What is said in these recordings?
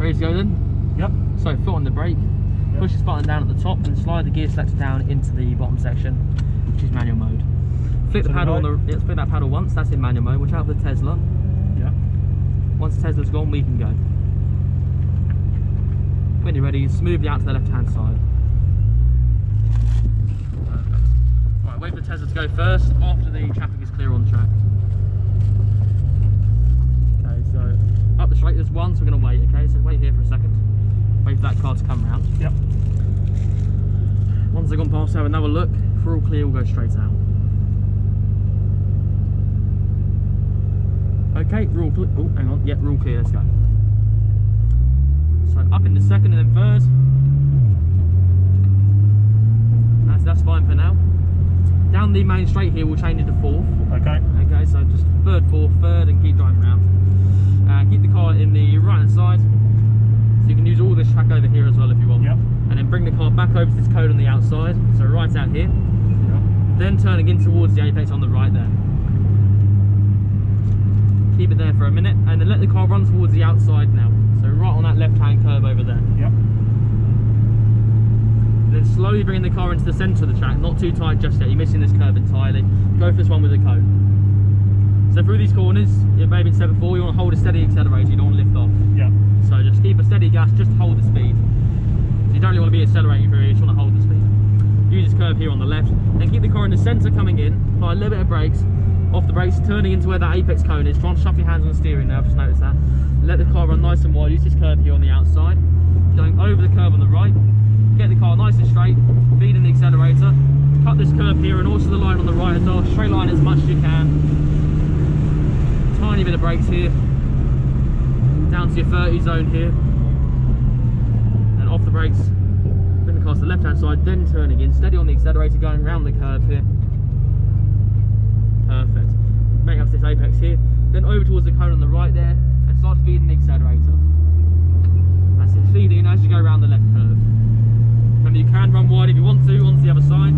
Ready to go then? Yep. So foot on the brake, push this button down at the top and slide the gear selector down into the bottom section, which is manual mode. Flick the paddle on the, flick that paddle once, that's in manual mode. Watch out for the Tesla. Yeah. Once the Tesla's gone, we can go. When you're ready, smoothly out to the left hand side. Perfect. Right, wait for the Tesla to go first after the traffic is clear on track. Okay, so up the straight there's one, so we're going to wait, okay? So wait here for a second. Wait for that car to come round. Yep. Once they've gone past, have another look. If we're all clear, we'll go straight out. Okay, we're all clear. Oh, hang on. Yep, we're all clear. Let's go. So up into second and then third. That's fine for now. Down the main straight here, we'll change into fourth. Okay. Okay, so just third, fourth, third, and keep driving around. Keep the car in the right hand side. So you can use all this track over here as well if you want. Yep. And then bring the car back over to this cone on the outside. So right out here. Yep. Then turning in towards the apex on the right there. Keep it there for a minute and then let the car run towards the outside now. So right on that left hand curve over there. Yep. Then slowly bring the car into the centre of the track, not too tight just yet, you're missing this curve entirely. Go for this one with a cone. So through these corners, it may have been said before, you want to hold a steady accelerator, you don't want to lift off. Yep. So just keep a steady gas, just hold the speed. So you don't really want to be accelerating through here, you just want to hold the speed. Use this curve here on the left, then keep the car in the centre coming in, apply a little bit of brakes, off the brakes, turning into where that apex cone is. Try and shove your hands on the steering now, I've just noticed that. Let the car run nice and wide, use this curve here on the outside. Going over the curve on the right, get the car nice and straight, feed in the accelerator, cut this curve here and also the line on the right as well, straight line as much as you can. Tiny bit of brakes here, down to your 30 zone here, and off the brakes, bring the car to the left hand side, then turning in, steady on the accelerator going round the curve here. Perfect. Make up to this apex here, then over towards the cone on the right there, and start feeding the accelerator. That's it, feeding in as you go around the left curve. Remember, you can run wide if you want to, onto the other side.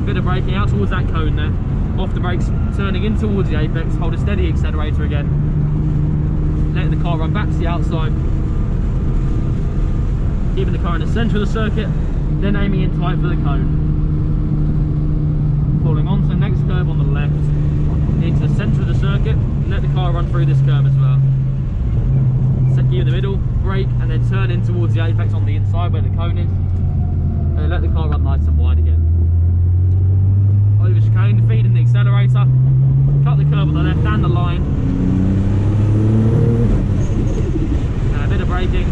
Bit of braking out towards that cone there. Off the brakes, turning in towards the apex, hold a steady accelerator again. Letting the car run back to the outside. Keeping the car in the centre of the circuit, then aiming in tight for the cone. Falling on to the next curve on the left, into the centre of the circuit, and let the car run through this curve as well. Set gear in the middle, brake, and then turn in towards the apex on the inside where the cone is, and then let the car run nice and wide again. Over chicane, feeding the accelerator, cut the curve on the left and the line, and a bit of braking.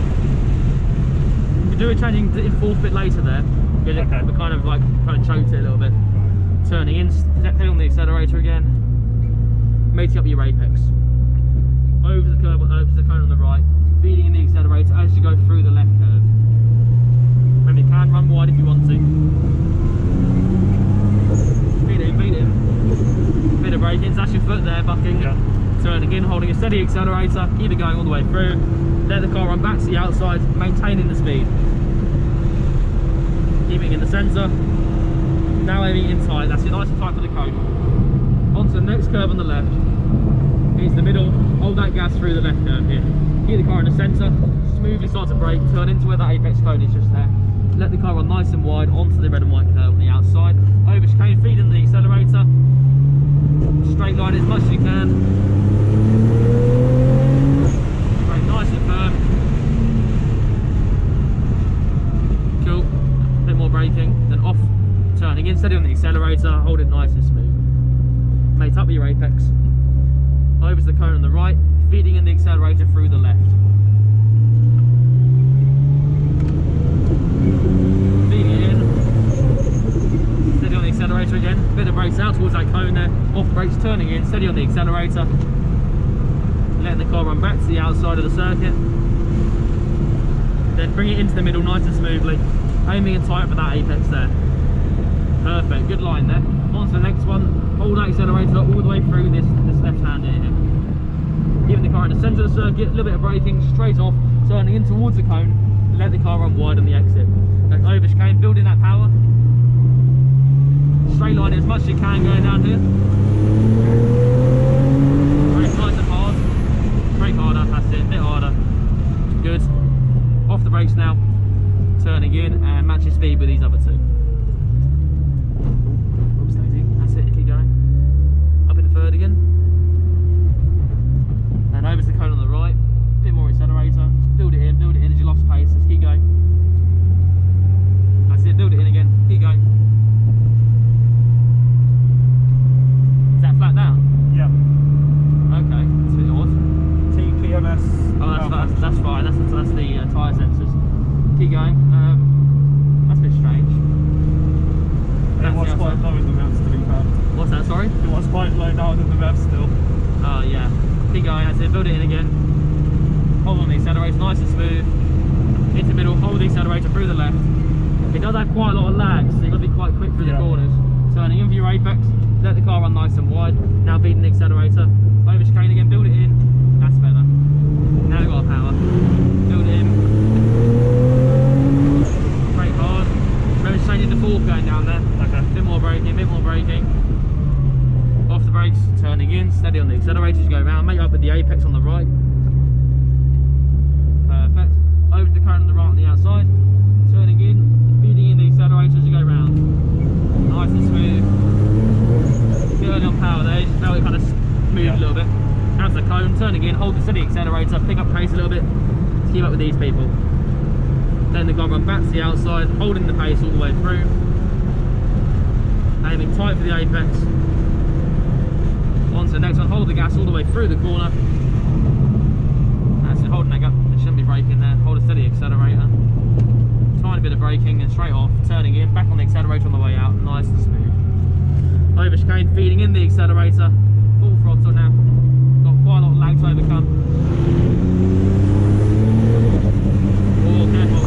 You can do it changing in fourth bit later there, because okay. It kind of choked it a little bit. Turning in, stepping on the accelerator again, mating up your apex. Over the curve, over the cone on the right, feeding in the accelerator as you go through the left curve. Remember, you can run wide if you want to. Feed it in, feed it in. Bit of braking, that's your foot there, bucking. Yeah. Turning in, holding a steady accelerator, keep it going all the way through. Let the car run back to the outside, maintaining the speed. Keeping in the centre. Now aiming in tight, that's it, nice and tight for the cone. Onto the next curve on the left. Into the middle, hold that gas through the left curve here. Keep the car in the centre, smoothly start to brake, turn into where that apex cone is just there. Let the car run nice and wide onto the red and white curve on the outside. Over chicane, feed in the accelerator. Straight line as much as you can. Brake nice and firm. Cool. A bit more braking, then off. Turning in, steady on the accelerator, hold it nice and smooth. Mate up your apex. Over to the cone on the right, feeding in the accelerator through the left. Feeding it in. Steady on the accelerator again, bit of brakes out towards that cone there. Off the brakes, turning in, steady on the accelerator. Letting the car run back to the outside of the circuit. Then bring it into the middle nice and smoothly. Aiming in tight for that apex there. Perfect, good line there. On to the next one, hold that accelerator all the way through this left hand here. Keeping the car in the centre of the circuit, a little bit of braking, straight off, turning in towards the cone, let the car run wide on the exit. Going over chicane, building that power. Straight line as much as you can going down here. Brake nice and hard. brakes now, turning in, and match your speed with these other two. Oops, that's it, keep going. Up in the third again. And over to the cone on the right, a bit more accelerator, build it in as you lost pace, let's keep going. That's it, build it in again, keep going. Is that flat down? Yeah. Okay, that's a bit odd. TPMS. Oh, that's fine, that's the tyre sensors. Keep going. That's a bit strange. It was quite low in the revs, to be fair. What's that, sorry? It was quite low down in the revs still. Oh yeah. Keep going, that's it, build it in again. Hold on the accelerator, nice and smooth. Into the middle, hold the accelerator through the left. It does have quite a lot of lag, so you've got to be quite quick through the corners. Turning in for your apex, let the car run nice and wide. Now feeding the accelerator. Over chicane again, build it in. That's better. Now you've got power. Build it in. Brake hard. Remember changing the fork going down there. Okay. Bit more braking, bit more braking. Off the brakes, turning in, steady on the accelerator as you go around. Make up with the apex on the right. Perfect. Over to the cone on the right on the outside. Turning in, feeding in the accelerator as you go round. Nice and smooth. Bit early on power there, you just felt it kind of moved a little bit. Out to the cone, turning in, hold the steady accelerator, pick up pace a little bit to keep up with these people. Then the car run back to the outside, holding the pace all the way through. Aiming tight for the apex. On to the next one, hold the gas all the way through the corner. That's it, holding that gap, there shouldn't be braking there. Hold a steady accelerator. Tiny bit of braking and straight off, turning in, back on the accelerator on the way out, nice and smooth. Over chicane, feeding in the accelerator, full throttle now. Got quite a lot of lag to overcome. Oh, careful.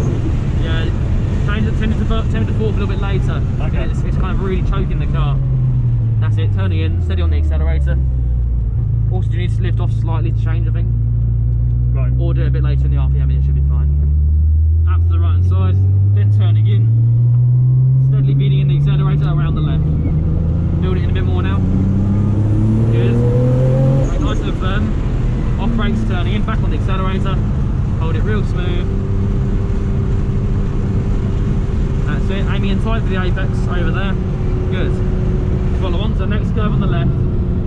Yeah, tended to fork a little bit later. Okay. It's kind of really choking the car. That's it, turning in, steady on the accelerator. Also, you need to lift off slightly to change, I think. Right. Or do it a bit later in the RPM and it should be fine. Up to the right hand side, then turning in, steadily feeding in the accelerator around the left. Build it in a bit more now. Good. Very nice and firm. Off brakes, turning in, back on the accelerator. Hold it real smooth. That's it, aiming in tight for the apex over there. Good. Follow on to the next curve on the left.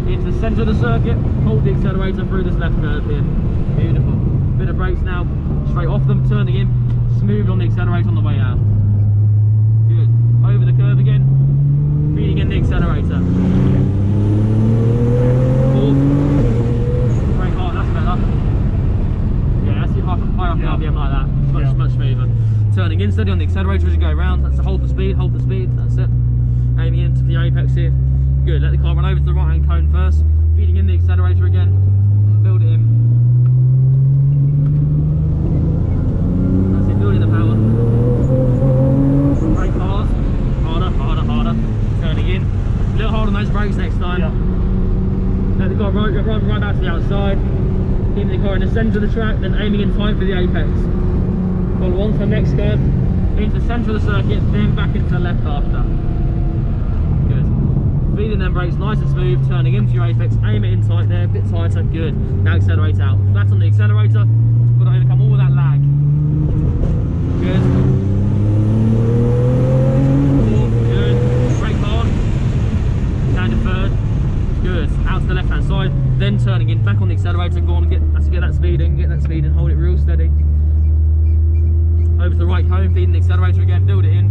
Into the centre of the circuit, hold the accelerator through this left curve here. Beautiful. Bit of brakes now, straight off them, turning in, smooth on the accelerator on the way out. Good. Over the curve again, feeding in the accelerator. Fourth. Brake hard, that's better. Yeah, that's it, high up the RPM like that. Much smoother. Turning in, steady on the accelerator as you go around. That's to hold the speed, that's it. Aiming into the apex here. Good, let the car run over to the right hand cone first. Feeding in the accelerator again. Build it in. That's it, building the power. Brake hard. Harder. Turning in. A little hard on those brakes next time. Yeah. Let the car run right back to the outside. Keeping the car in the centre of the track, then aiming in tight for the apex. Follow on to the next curve. Into the centre of the circuit, then back into the left after. Good. Feeding them brakes nice and smooth, turning into your apex, aim it in tight there, a bit tighter, good. Now accelerate out. Flat on the accelerator, got to overcome all of that lag. Good. Good. Brake hard. Down to third. Good. Out to the left hand side, then turning in, back on the accelerator, go on and get that speed in, hold it real steady. Over to the right cone, feeding the accelerator again, build it in.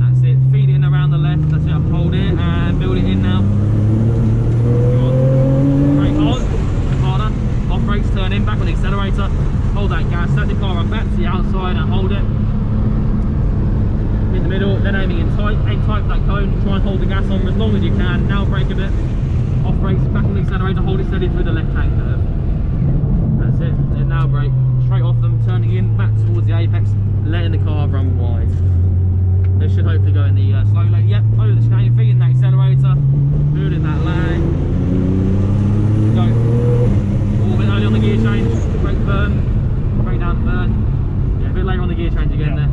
That's it, feed it in around the left, that's it, hold it and build it in now. Go on. Brake hard, harder, off brakes, turn in, back on the accelerator, hold that gas, let the car run back to the outside and hold it. In the middle, then aiming in tight, aim tight for that cone, try and hold the gas on for as long as you can, now brake a bit, off brakes, back on the accelerator, hold it steady through the left hand curve. That's it, then now brake. Straight off them, turning in, back towards the apex, letting the car run wide. This should hopefully go in the slow lane. Yep, over the chicane, feeding that accelerator, building that lag. Go. Oh, a bit early on the gear change, brake firm, brake down third. Yeah, a bit later on the gear change again there.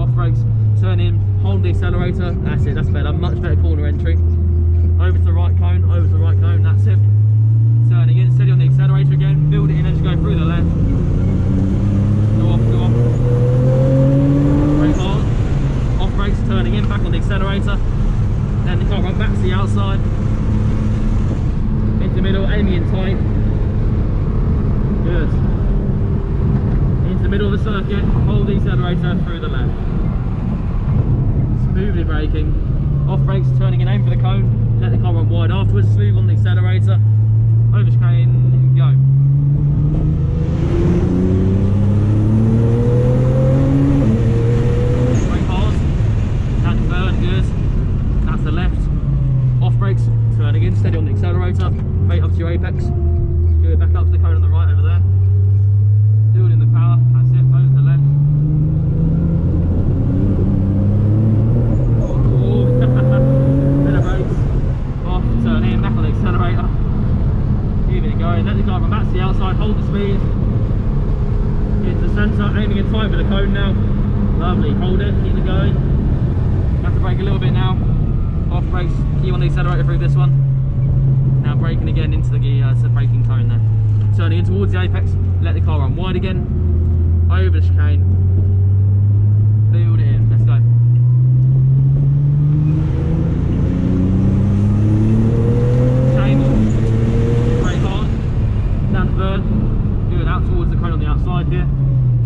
Off brakes, turn in, hold the accelerator, that's it, that's better, much better corner entry. Over to the right cone, that's it. Turning in, steady on the accelerator again, build it in as you go through the left. Go off. accelerate. Good. Into the middle of the circuit, hold the accelerator through the left. Smoothly braking. Off brakes, turning in, aim for the cone. Let the car run wide afterwards, smooth on the accelerator. Over chicane, go. Brake hard. Down to third, good. That's the left. Off brakes, turning in, steady on the accelerator. Right up to your apex. Good, back up to the cone on the right over there. Building the power, that's it, over to the left. Oh, bit of brakes. Off, turn in, back on the accelerator. Keep it going, let the car run back to the outside, hold the speed. Into the centre, aiming in tight for the cone now. Lovely, hold it, keep it going. Have to brake a little bit now. Off brakes, keep on the accelerator through this one. Now braking again into the braking cone there. Turning in towards the apex, let the car run wide again. Over the chicane. Build it in, let's go. Change. Brake hard. Down to third. Good, out towards the cone on the outside here.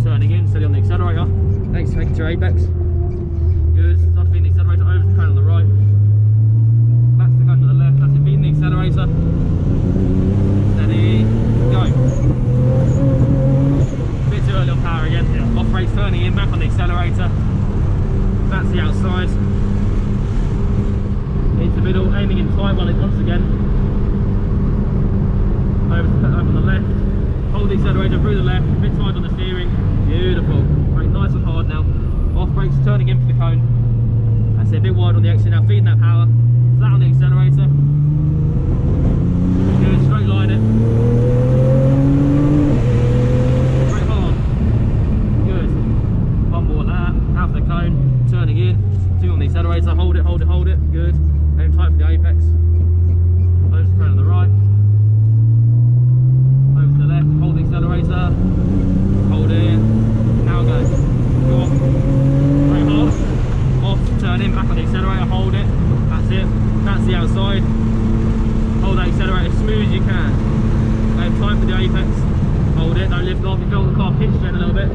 Turning in, steady on the accelerator. Thanks, take it to your apex. Good, start feeding the accelerator over to the cone on the right. Back to the cone to the left, that's it, feeding the accelerator. Steady, go. Bit too early on power again. Yeah. Off brakes, turning in, back on the accelerator. That's the outside. Into the middle, aiming in tight while it once again. Over on the left. Hold the accelerator through the left, a bit tight on the steering. Beautiful. Brake nice and hard now. Off brakes, turning in for the cone. That's it, a bit wide on the exit now, feeding that power. Flat on the accelerator. Good, straight line it. Brake hard. Good. Onboard that, out the cone, turning in. Two on the accelerator, hold it, hold it, hold it. Good. Aim tight for the apex. Over to the cone on the right. Over to the left, hold the accelerator. Hold it. Now go. Go off. Brake hard. Off, turn in, back on the accelerator, hold it. That's it. That's the outside. Hold that accelerator as smooth as you can. Aim tight for the apex. Hold it, don't lift off. You feel the car pitch in a little bit.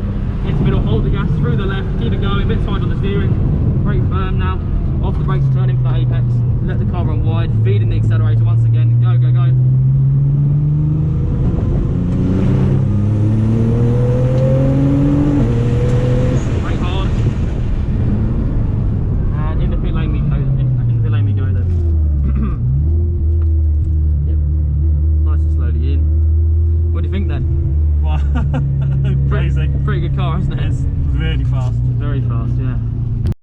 Into the middle, hold the gas through the left. Keep it going, a bit tight on the steering. Brake firm now. Off the brakes, turn in for the apex. Let the car run wide. Feeding the accelerator once again. Go, go, go. Wow.